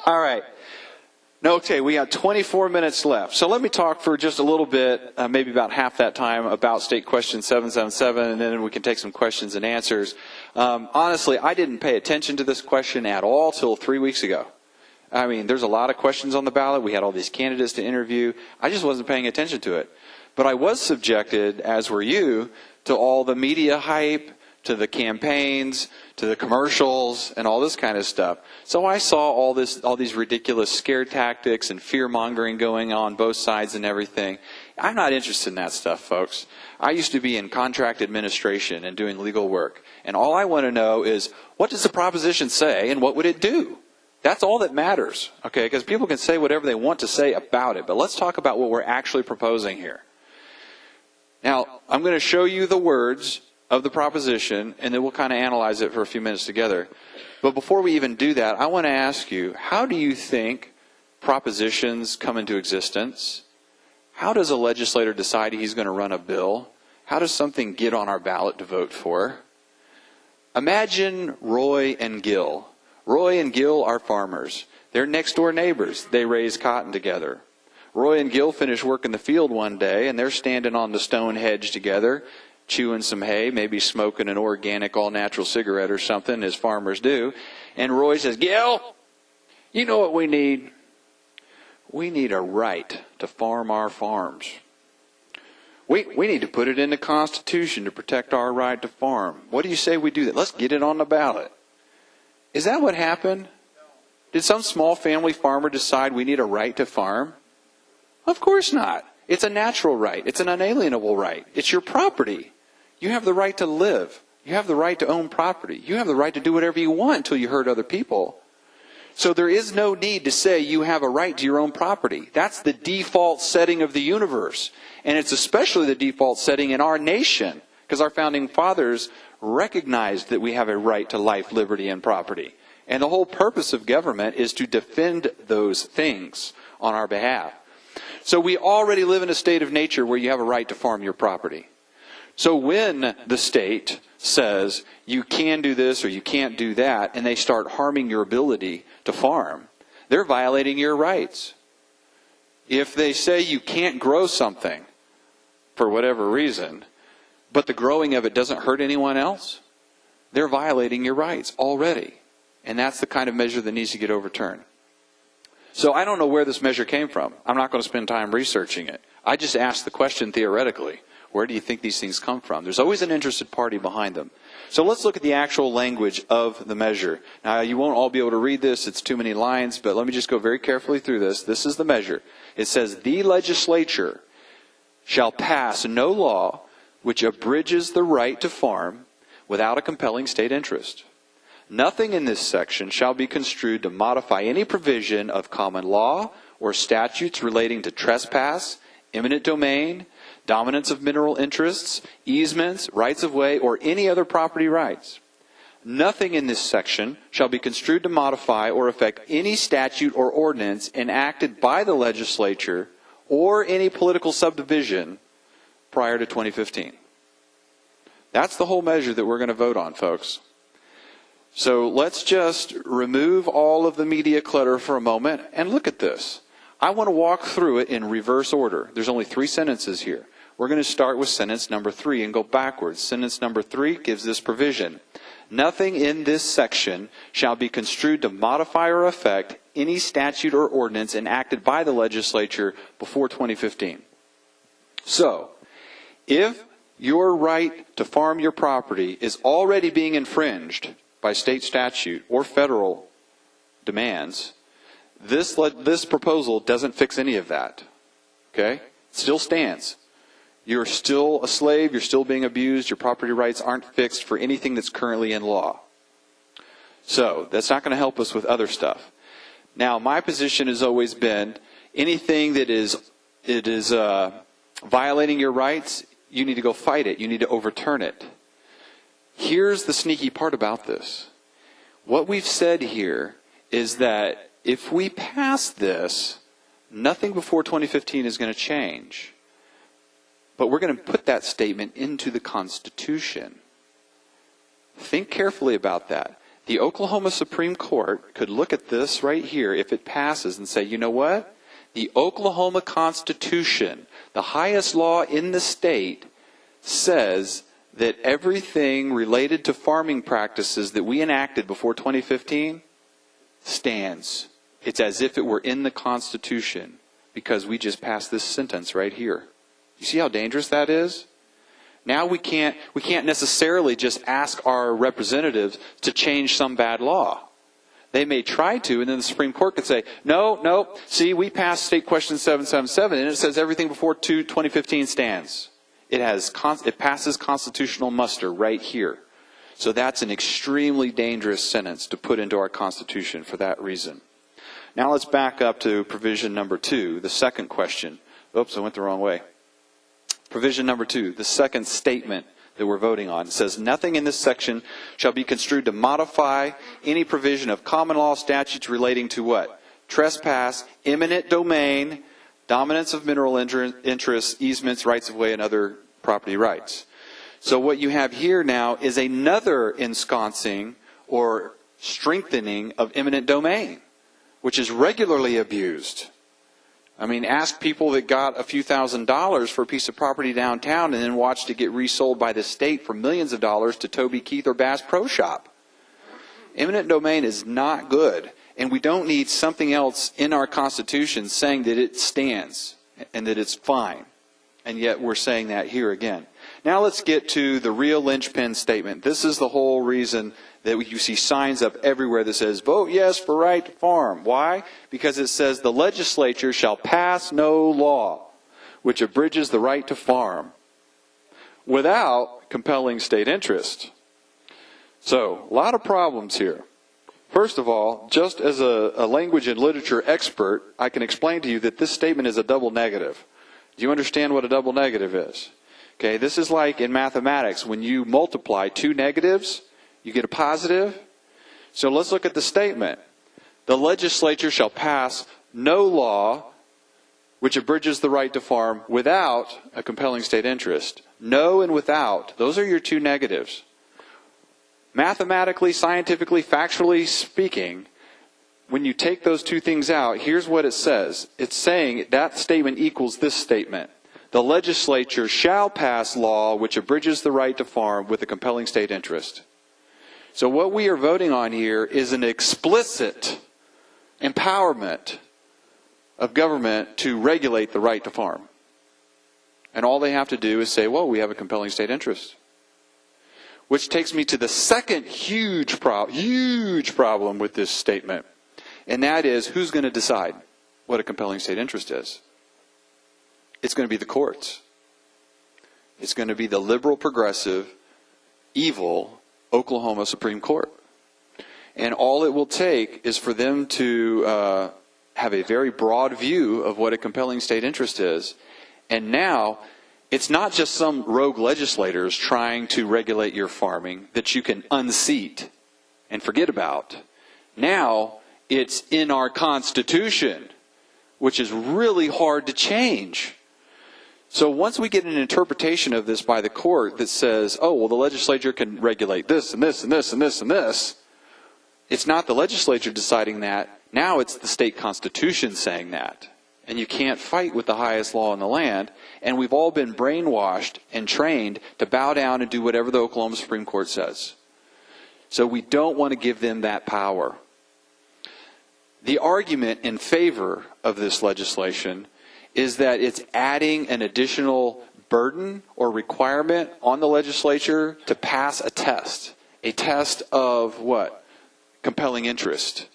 All right. Okay, we got 24 minutes left. So let me talk for just a little bit, maybe about half that time, about State Question 777, and then we can take some questions and answers. Honestly, I didn't pay attention to this question at all till 3 weeks ago. I mean, there's a lot of questions on the ballot. We had all these candidates to interview. I just wasn't paying attention to it. But I was subjected, as were you, to all the media hype, to the campaigns, to the commercials, and all this kind of stuff. So I saw all these ridiculous scare tactics and fear-mongering going on both sides and everything. I'm not interested in that stuff, folks. I used to be in contract administration and doing legal work. And all I want to know is, what does the proposition say and what would it do? That's all that matters, okay? Because people can say whatever they want to say about it. But let's talk about what we're actually proposing here. Now, I'm going to show you the words of the proposition, and then we'll kind of analyze it for a few minutes together. But before we even do that, I want to ask you, how do you think propositions come into existence? How does a legislator decide he's going to run a bill? How does something get on our ballot to vote for? Imagine Roy and Gil. Roy and Gil are farmers. They're next door neighbors. They raise cotton together. Roy and Gil finish work in the field one day, and they're standing on the stone hedge together, chewing some hay, maybe smoking an organic, all-natural cigarette or something, as farmers do. And Roy says, Gil, you know what we need? We need a right to farm our farms. We need to put it in the Constitution to protect our right to farm. What do you say we do that? Let's get it on the ballot. Is that what happened? Did some small family farmer decide we need a right to farm? Of course not. It's a natural right. It's an unalienable right. It's your property. You have the right to live. You have the right to own property. You have the right to do whatever you want until you hurt other people. So there is no need to say you have a right to your own property. That's the default setting of the universe. And it's especially the default setting in our nation, because our founding fathers recognized that we have a right to life, liberty, and property. And the whole purpose of government is to defend those things on our behalf. So we already live in a state of nature where you have a right to farm your property. So when the state says you can do this or you can't do that, and they start harming your ability to farm, they're violating your rights. If they say you can't grow something for whatever reason, but the growing of it doesn't hurt anyone else, they're violating your rights already. And that's the kind of measure that needs to get overturned. So I don't know where this measure came from. I'm not going to spend time researching it. I just asked the question theoretically. Where do you think these things come from? There's always an interested party behind them. So let's look at the actual language of the measure. Now, you won't all be able to read this. It's too many lines, but let me just go very carefully through this. This is the measure. It says, the legislature shall pass no law which abridges the right to farm without a compelling state interest. Nothing in this section shall be construed to modify any provision of common law or statutes relating to trespass, eminent domain, dominance of mineral interests, easements, rights of way, or any other property rights. Nothing in this section shall be construed to modify or affect any statute or ordinance enacted by the legislature or any political subdivision prior to 2015. That's the whole measure that we're going to vote on, folks. So let's just remove all of the media clutter for a moment and look at this. I want to walk through it in reverse order. There's only 3 sentences here. We're going to start with sentence number 3 and go backwards. Sentence number 3 gives this provision. Nothing in this section shall be construed to modify or affect any statute or ordinance enacted by the legislature before 2015. So, if your right to farm your property is already being infringed by state statute or federal demands, this proposal doesn't fix any of that. Okay? It still stands. You're still a slave, you're still being abused, your property rights aren't fixed for anything that's currently in law. So, that's not going to help us with other stuff. Now, my position has always been, anything that is violating your rights, you need to go fight it, you need to overturn it. Here's the sneaky part about this. What we've said here is that if we pass this, nothing before 2015 is going to change. But we're going to put that statement into the Constitution. Think carefully about that. the Oklahoma Supreme Court could look at this right here if it passes and say, you know what? The Oklahoma Constitution, the highest law in the state, says that everything related to farming practices that we enacted before 2015 stands. It's as if it were in the Constitution because we just passed this sentence right here. You see how dangerous that is? Now we can't necessarily just ask our representatives to change some bad law. They may try to, and then the Supreme Court could say, no, see, we passed State Question 777, and it says everything before 2015 stands. It passes constitutional muster right here. So that's an extremely dangerous sentence to put into our Constitution for that reason. Now let's back up to provision number 2, the second question. Oops, I went the wrong way. Provision number 2, the second statement that we're voting on. It says, nothing in this section shall be construed to modify any provision of common law statutes relating to what? Trespass, eminent domain, dominance of mineral interests, easements, rights of way, and other property rights. So what you have here now is another ensconcing or strengthening of eminent domain, which is regularly abused. I mean, ask people that got a few $1,000s for a piece of property downtown and then watched it get resold by the state for millions of dollars to Toby Keith or Bass Pro Shop. Eminent domain is not good, and we don't need something else in our Constitution saying that it stands and that it's fine. And yet we're saying that here again. Now let's get to the real linchpin statement. This is the whole reason that you see signs up everywhere that says, vote yes for right to farm. Why? Because it says the legislature shall pass no law which abridges the right to farm without compelling state interest. So, a lot of problems here. First of all, just as a language and literature expert, I can explain to you that this statement is a double negative. Do you understand what a double negative is? Okay, this is like in mathematics. When you multiply two negatives, you get a positive. So let's look at the statement. The legislature shall pass no law which abridges the right to farm without a compelling state interest. No and without. Those are your two negatives. Mathematically, scientifically, factually speaking, when you take those two things out, here's what it says. It's saying that statement equals this statement. The legislature shall pass law which abridges the right to farm with a compelling state interest. So what we are voting on here is an explicit empowerment of government to regulate the right to farm. And all they have to do is say, well, we have a compelling state interest. Which takes me to the second huge problem with this statement. And that is, who's going to decide what a compelling state interest is? It's going to be the courts. It's going to be the liberal, progressive, evil Oklahoma Supreme Court. And all it will take is for them to have a very broad view of what a compelling state interest is. And now, it's not just some rogue legislators trying to regulate your farming that you can unseat and forget about. Now, it's in our Constitution, which is really hard to change. So once we get an interpretation of this by the court that says, oh, well, the legislature can regulate this and this and this and this and this, it's not the legislature deciding that. Now it's the state constitution saying that. And you can't fight with the highest law in the land. And we've all been brainwashed and trained to bow down and do whatever the Oklahoma Supreme Court says. So we don't want to give them that power. The argument in favor of this legislation is that it's adding an additional burden or requirement on the legislature to pass a test. A test of what? Compelling interest.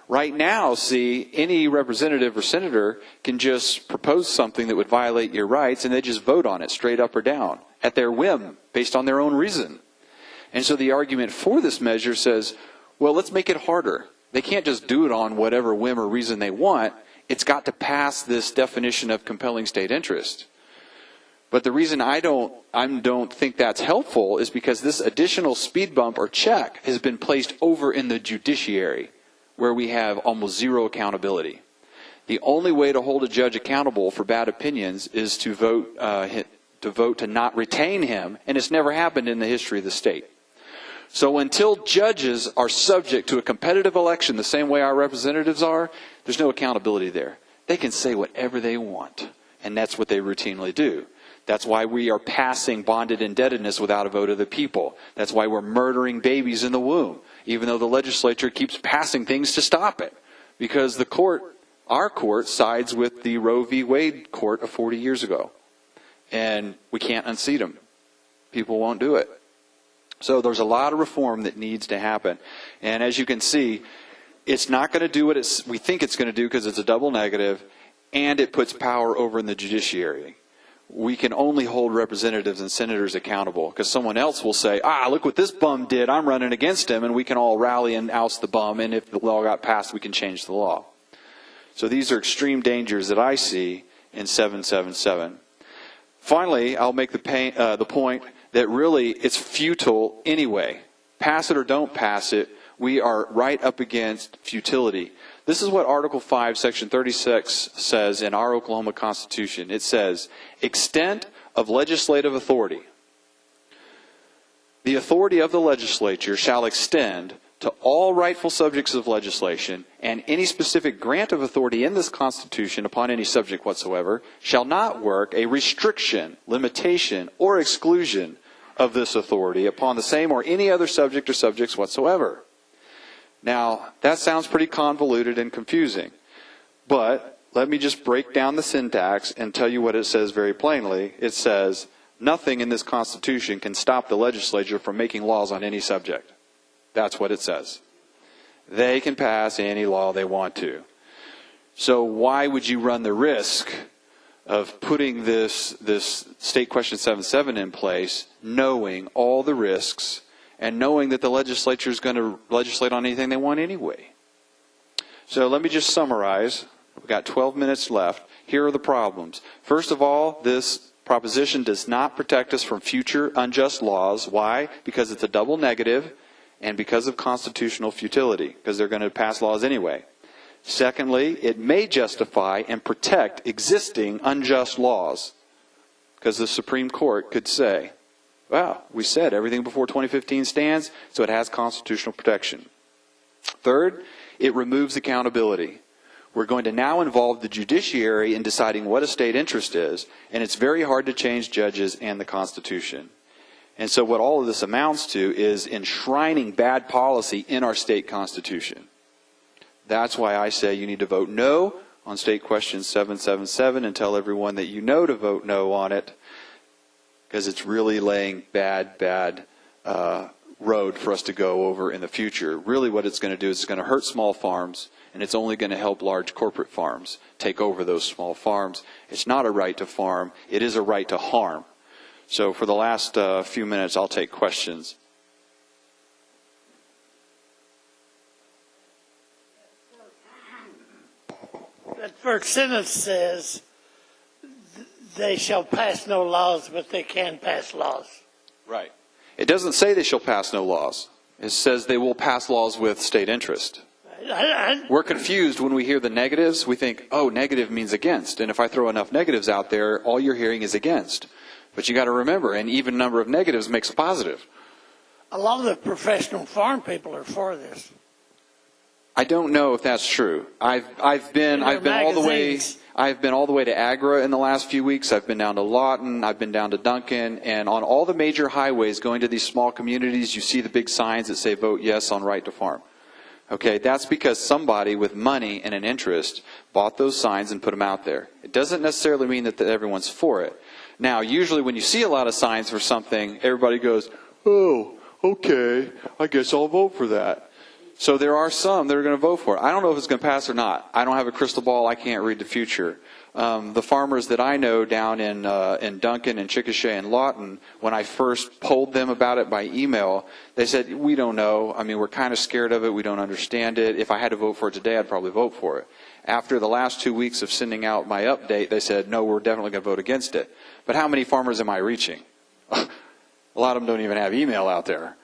Right now, see, any representative or senator can just propose something that would violate your rights, and they just vote on it straight up or down at their whim, based on their own reason. And so the argument for this measure says, well, let's make it harder. They can't just do it on whatever whim or reason they want. It's got to pass this definition of compelling state interest. But the reason I don't think that's helpful is because this additional speed bump or check has been placed over in the judiciary, where we have almost zero accountability. The only way to hold a judge accountable for bad opinions is to vote to not retain him, and it's never happened in the history of the state. So until judges are subject to a competitive election the same way our representatives are, there's no accountability there. They can say whatever they want, and that's what they routinely do. That's why we are passing bonded indebtedness without a vote of the people. That's why we're murdering babies in the womb, even though the legislature keeps passing things to stop it. Because the court, our court, sides with the Roe v. Wade court of 40 years ago. And we can't unseat them. People won't do it. So there's a lot of reform that needs to happen. And as you can see, it's not going to do what we think it's going to do because it's a double negative, and it puts power over in the judiciary. We can only hold representatives and senators accountable because someone else will say, look what this bum did, I'm running against him, and we can all rally and oust the bum, and if the law got passed, we can change the law. So these are extreme dangers that I see in 777. Finally, I'll make the point that really it's futile anyway. Pass it or don't pass it, we are right up against futility. This is what Article 5, Section 36 says in our Oklahoma Constitution. It says, extent of legislative authority. The authority of the legislature shall extend to all rightful subjects of legislation, and any specific grant of authority in this Constitution upon any subject whatsoever shall not work a restriction, limitation, or exclusion of this authority upon the same or any other subject or subjects whatsoever. Now, that sounds pretty convoluted and confusing, but let me just break down the syntax and tell you what it says very plainly. It says, nothing in this Constitution can stop the legislature from making laws on any subject. That's what it says. They can pass any law they want to. So why would you run the risk of putting this State Question 77 in place, knowing all the risks, and knowing that the legislature is going to legislate on anything they want anyway? So let me just summarize. We've got 12 minutes left. Here are the problems. First of all, this proposition does not protect us from future unjust laws. Why? Because it's a double negative, and because of constitutional futility, because they're going to pass laws anyway. Secondly, it may justify and protect existing unjust laws, because the Supreme Court could say, well, we said everything before 2015 stands, so it has constitutional protection. Third, it removes accountability. We're going to now involve the judiciary in deciding what a state interest is, and it's very hard to change judges and the Constitution. And so what all of this amounts to is enshrining bad policy in our state constitution. That's why I say you need to vote no on State Question 777 and tell everyone that you know to vote no on it, because it's really laying bad road for us to go over in the future. Really what it's going to do is it's going to hurt small farms, and it's only going to help large corporate farms take over those small farms. It's not a right to farm. It is a right to harm. So for the last few minutes, I'll take questions. That first sentence says, they shall pass no laws, but they can pass laws. Right. It doesn't say they shall pass no laws. It says they will pass laws with state interest. We're confused when we hear the negatives. We think, oh, negative means against. And if I throw enough negatives out there, all you're hearing is against. But you got to remember, an even number of negatives makes a positive. A lot of the professional farm people are for this. I don't know if that's true. I've been all the way to Agra in the last few weeks. I've been down to Lawton. I've been down to Duncan, and on all the major highways going to these small communities, you see the big signs that say "Vote yes on right to farm." Okay, that's because somebody with money and an interest bought those signs and put them out there. It doesn't necessarily mean that everyone's for it. Now, usually when you see a lot of signs for something, everybody goes, oh, okay, I guess I'll vote for that. So there are some that are going to vote for it. I don't know if it's going to pass or not. I don't have a crystal ball. I can't read the future. The farmers that I know down in Duncan and Chickasha and Lawton, when I first polled them about it by email, they said, we don't know. I mean, we're kind of scared of it. We don't understand it. If I had to vote for it today, I'd probably vote for it. After the last 2 weeks of sending out my update, they said, no, we're definitely going to vote against it. But how many farmers am I reaching? A lot of them don't even have email out there.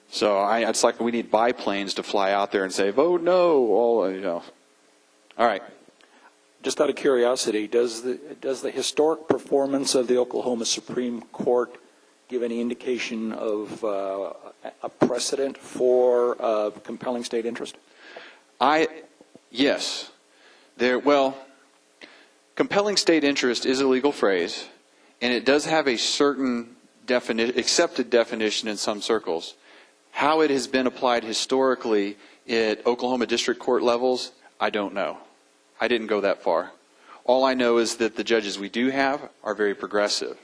So it's like we need biplanes to fly out there and say, vote no. All right. Just out of curiosity, does the historic performance of the Oklahoma Supreme Court give any indication of a precedent for compelling state interest? Yes. Compelling state interest is a legal phrase, and it does have a certain accepted definition in some circles. How it has been applied historically at Oklahoma district court levels, I don't know. I didn't go that far. All I know is that the judges we do have are very progressive.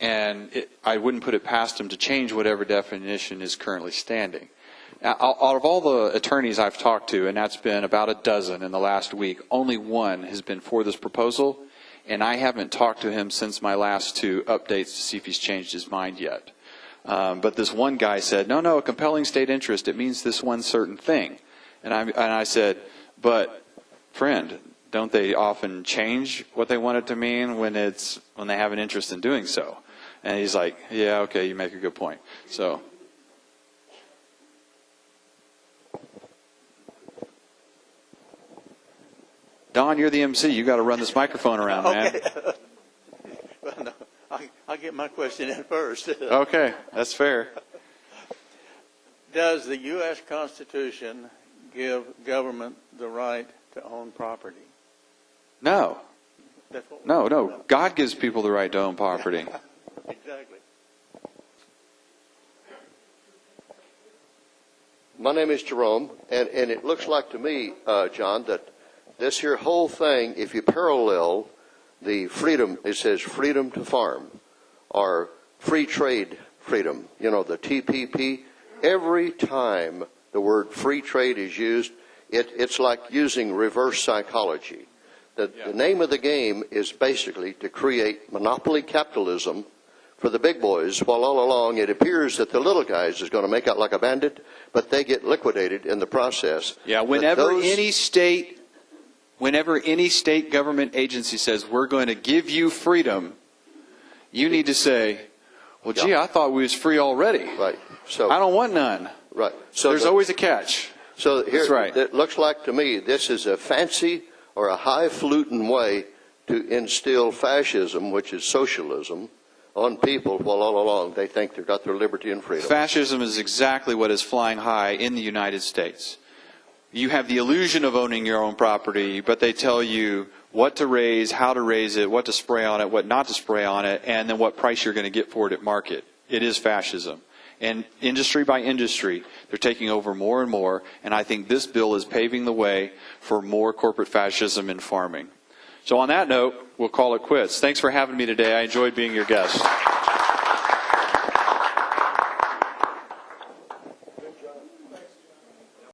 And I wouldn't put it past them to change whatever definition is currently standing. Out of all the attorneys I've talked to, and that's been about a dozen in the last week, only one has been for this proposal, and I haven't talked to him since my last two updates to see if he's changed his mind yet. But this one guy said, no, a compelling state interest, it means this one certain thing. And I said, but friend, don't they often change what they want it to mean when they have an interest in doing so? And he's like, yeah, okay, you make a good point. So. Don, you're the MC. You got to run this microphone around, man. Well, no, I'll get my question in first. Okay, that's fair. Does the U.S. Constitution give government the right to own property? No. That's what No. God gives people the right to own property. Exactly. My name is Jerome, and it looks like to me, John, that this here whole thing, if you parallel the freedom, it says freedom to farm, or free trade freedom, the TPP, every time the word free trade is used, it's like using reverse psychology. The name of the game is basically to create monopoly capitalism for the big boys, while all along it appears that the little guys is going to make out like a bandit, but they get liquidated in the process. Yeah, whenever any state government agency says, we're going to give you freedom, you need to say, well, gee, I thought we was free already. Right. So I don't want none. Right. So there's always a catch. So here, that's right. It looks like to me this is a fancy or a highfalutin way to instill fascism, which is socialism, on people, while all along they think they've got their liberty and freedom. Fascism is exactly what is flying high in the United States. You have the illusion of owning your own property, but they tell you what to raise, how to raise it, what to spray on it, what not to spray on it, and then what price you're going to get for it at market. It is fascism. And industry by industry, they're taking over more and more, and I think this bill is paving the way for more corporate fascism in farming. So on that note, we'll call it quits. Thanks for having me today. I enjoyed being your guest.